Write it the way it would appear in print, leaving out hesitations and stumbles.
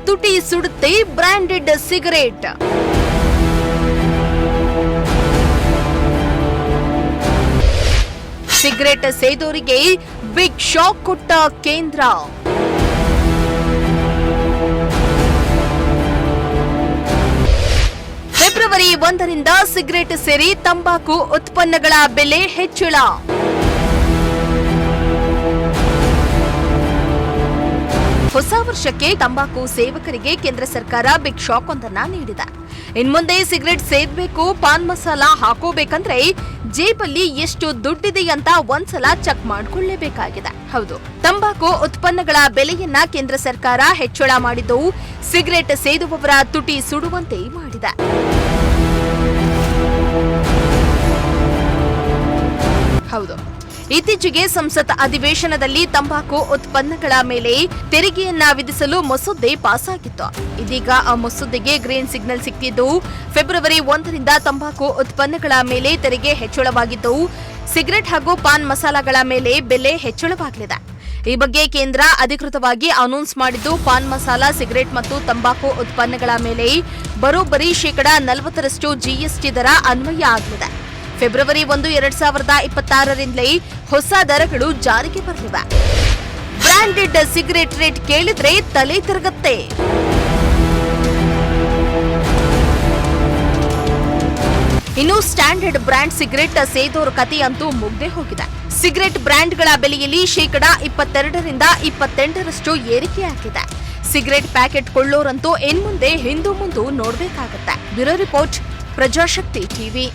ತುಟಿ ಸುಡುತ್ತೆ branded cigarette. Cigarette ಸೇದೋರಿಗೆ ಬಿಗ್ ಶಾಕ್ ಕೊಟ್ಟ ಕೇಂದ್ರ. ಫೆಬ್ರವರಿ 1ರಿಂದ ಸಿಗರೇಟ್ ಸೇರಿ ತಂಬಾಕು ಉತ್ಪನ್ನಗಳ ಬೆಲೆ ಹೆಚ್ಚಳ. ಹೊಸ ವರ್ಷಕ್ಕೆ ತಂಬಾಕು ಸೇವಕರಿಗೆ ಕೇಂದ್ರ ಸರ್ಕಾರ ಬಿಗ್ ಶಾಕ್ ಒಂದನ್ನ ನೀಡಿದೆ. ಇನ್ಮುಂದೆ ಸಿಗರೇಟ್ ಸೇದಬೇಕು, ಪಾನ್ ಮಸಾಲ ಹಾಕೋಬೇಕಂದ್ರೆ ಜೇಬಲ್ಲಿ ಎಷ್ಟು ದುಡ್ಡಿದೆ ಅಂತ ಒಂದ್ಸಲ ಚೆಕ್ ಮಾಡ್ಕೊಳ್ಳೇಬೇಕಾಗಿದೆ. ಹೌದು, ತಂಬಾಕು ಉತ್ಪನ್ನಗಳ ಬೆಲೆಯನ್ನ ಕೇಂದ್ರ ಸರ್ಕಾರ ಹೆಚ್ಚಳ ಮಾಡಿದ್ದು ಸಿಗರೇಟ್ ಸೇದುವವರ ತುಟಿ ಸುಡುವಂತೆ ಮಾಡಿದೆ. ಹೌದು, ಇತ್ತೀಚೆಗೆ ಸಂಸತ್ ಅಧಿವೇಶನದಲ್ಲಿ ತಂಬಾಕು ಉತ್ಪನ್ನಗಳ ಮೇಲೆ ತೆರಿಗೆಯನ್ನ ವಿಧಿಸಲು ಮಸೂದೆ ಪಾಸ್ ಆಗಿತ್ತು. ಇದೀಗ ಆ ಮಸೂದೆಗೆ ಗ್ರೀನ್ ಸಿಗ್ನಲ್ ಸಿಕ್ಕಿದ್ದು ಫೆಬ್ರವರಿ 1ರಿಂದ ತಂಬಾಕು ಉತ್ಪನ್ನಗಳ ಮೇಲೆ ತೆರಿಗೆ ಹೆಚ್ಚಳವಾಗಿದ್ದು ಸಿಗರೆಟ್ ಹಾಗೂ ಪಾನ್ ಮಸಾಲಗಳ ಮೇಲೆ ಬೆಲೆ ಹೆಚ್ಚಳವಾಗಲಿದೆ. ಈ ಬಗ್ಗೆ ಕೇಂದ್ರ ಅಧಿಕೃತವಾಗಿ ಅನೌನ್ಸ್ ಮಾಡಿದ್ದು ಪಾನ್ ಮಸಾಲ, ಸಿಗರೆಟ್ ಮತ್ತು ತಂಬಾಕು ಉತ್ಪನ್ನಗಳ ಮೇಲೆ ಬರೋಬ್ಬರಿ ಶೇಕಡಾ 40% ಜಿಎಸ್ಟಿ ದರ ಅನ್ವಯ ಆಗಲಿದೆ. ಫೆಬ್ರವರಿ 1, 2026ರಿಂದಲೇ ಹೊಸ ದರಗಳು ಜಾರಿಗೆ ಬರಲಿವೆ. ಬ್ರಾಂಡೆಡ್ ಸಿಗರೇಟ್ ರೇಟ್ ಕೇಳಿದ್ರೆ ತಲೆ ತಿರುಗತ್ತೆ. ಇನ್ನು ಸ್ಟ್ಯಾಂಡರ್ಡ್ ಬ್ರ್ಯಾಂಡ್ ಸಿಗರೇಟ್ ಸೇದೋರ್ ಕತೆ ಅಂತೂ ಮುಗ್ದೇ ಹೋಗಿದೆ. ಸಿಗರೇಟ್ ಬ್ರ್ಯಾಂಡ್ಗಳ ಬೆಲೆಯಲ್ಲಿ ಶೇಕಡಾ 22ರಿಂದ 28% ಏರಿಕೆಯಾಗಿದೆ. ಸಿಗರೇಟ್ ಪ್ಯಾಕೆಟ್ ಕೊಳ್ಳೋರಂತೂ ಇನ್ಮುಂದೆ ಹಿಂದು ಮುಂದು ನೋಡ್ಬೇಕಾಗತ್ತೆ. Bureau report, Prajashakti TV.